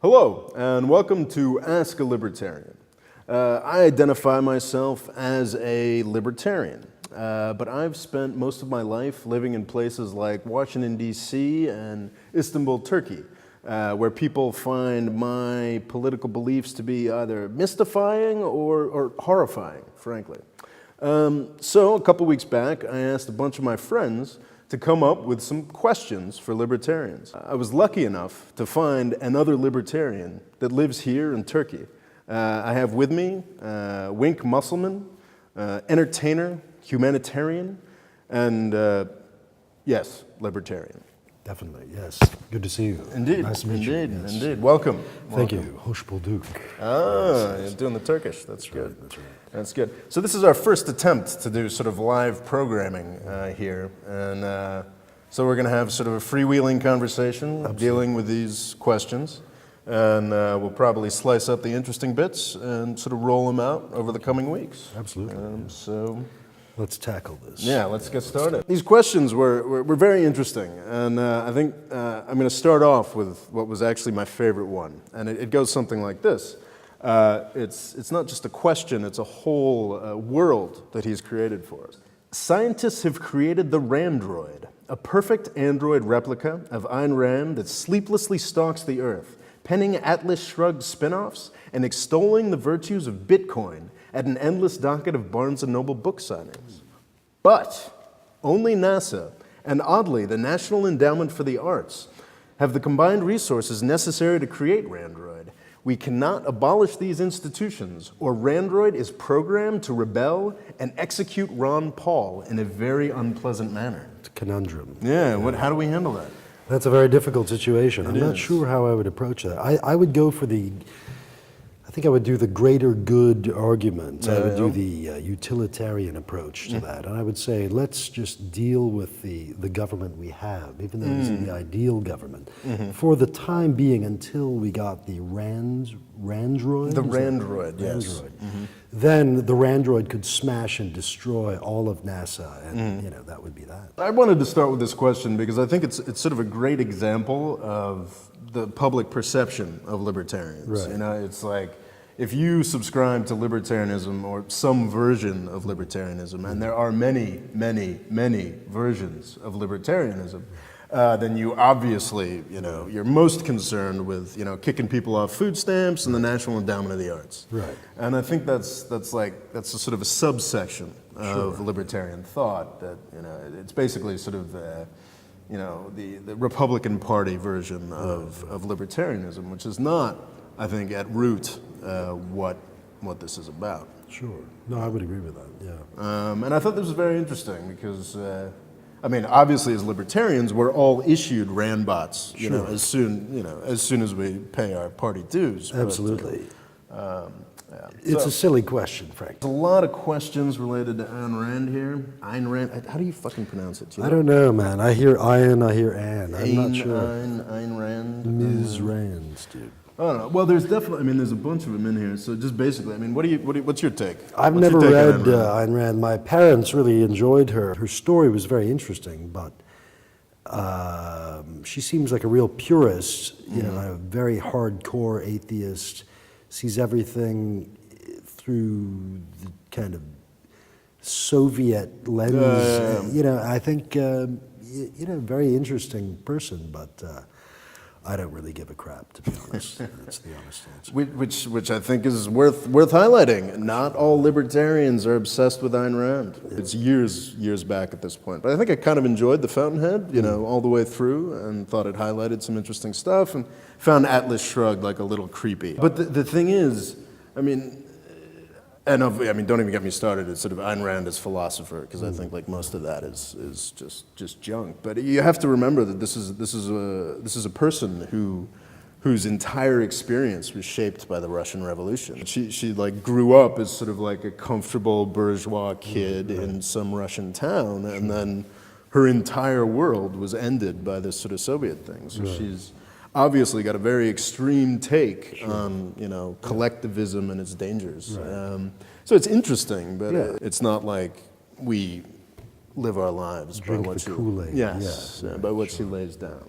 Hello, and welcome to Ask a Libertarian. I identify myself as a libertarian, but I've spent most of my life living in places like Washington, D.C. and Istanbul, Turkey, where people find my political beliefs to be either mystifying or horrifying, frankly. So a couple weeks back, I asked a bunch of my friends to come up with some questions for libertarians. I was lucky enough to find another libertarian that lives here in Turkey. I have with me Wink Musselman, entertainer, humanitarian, and yes, libertarian. Definitely, yes. Good to see you. Indeed, nice to meet you. Yes. Indeed. Welcome. Thank you. Hoş bulduk. You're doing the Turkish. That's good. Right, that's right. That's good. So this is our first attempt to do sort of live programming here, and so we're going to have sort of a freewheeling conversation dealing with these questions, and we'll probably slice up the interesting bits and sort of roll them out over the coming weeks. Absolutely. So let's tackle this. yeah, let's get started. These questions were very interesting, and I think I'm going to start off with what was actually my favorite one, and it goes something like this. It's not just a question, it's a whole world that he's created for us. Scientists have created the Randroid, a perfect android replica of Ayn Rand that sleeplessly stalks the earth, penning Atlas Shrugged spin-offs and extolling the virtues of Bitcoin at an endless docket of Barnes & Noble book signings. But only NASA and, oddly, the National Endowment for the Arts have the combined resources necessary to create Randroid. We cannot abolish these institutions, or Randroid is programmed to rebel and execute Ron Paul in a very unpleasant manner. It's a conundrum. Yeah, how do we handle that? That's a very difficult situation. I'm not is. sure how I would approach that. I would go for I think I would do the greater good argument. I would do the utilitarian approach to that. And I would say, let's just deal with the government we have, even though it's the ideal government, for the time being until we got the Randroid? The Randroid, yes. Randroid. Then the Randroid could smash and destroy all of NASA, and that would be that. I wanted to start with this question because I think it's sort of a great example of the public perception of libertarians. Right. You know, it's like, if you subscribe to libertarianism or some version of libertarianism, and there are many, many, many versions of libertarianism, then you obviously, you're most concerned with, kicking people off food stamps and the National Endowment of the Arts. Right. And I think that's a sort of a subsection of libertarian thought that, it's basically sort of the Republican Party version of libertarianism, which is not, I think, at root what this is about. Sure. No, I would agree with that, yeah. And I thought this was very interesting because, obviously as libertarians, we're all issued Randbots, as soon as we pay our party dues. Absolutely. Yeah. It's a silly question, frankly. There's a lot of questions related to Ayn Rand here. Ayn Rand, how do you fucking pronounce it? I don't know, man. I hear Ayn, I hear Ann. I'm not sure. Ayn Rand? Ms. Rand, dude. I don't know. Well, there's definitely, there's a bunch of them in here. So just basically, what's your take? I've never read Ayn Rand. My parents really enjoyed her. Her story was very interesting, but she seems like a real purist, a very hardcore atheist, sees everything through the kind of Soviet lens. I think, very interesting person, but I don't really give a crap, to be honest. That's the honest answer. Which I think is worth highlighting. Not all libertarians are obsessed with Ayn Rand. It's years back at this point. But I think I kind of enjoyed The Fountainhead, all the way through, and thought it highlighted some interesting stuff, and found Atlas Shrugged like a little creepy. But the thing is, don't even get me started. It's sort of Ayn Rand as philosopher, because I think like most of that is just junk. But you have to remember that this is a person whose entire experience was shaped by the Russian Revolution. She like grew up as sort of like a comfortable bourgeois kid in some Russian town, and then her entire world was ended by this sort of Soviet thing. So she's obviously got a very extreme take on, collectivism and its dangers. Right. So it's interesting, but it's not like we live our lives Drink by what the Kool-Aid. by what she lays down.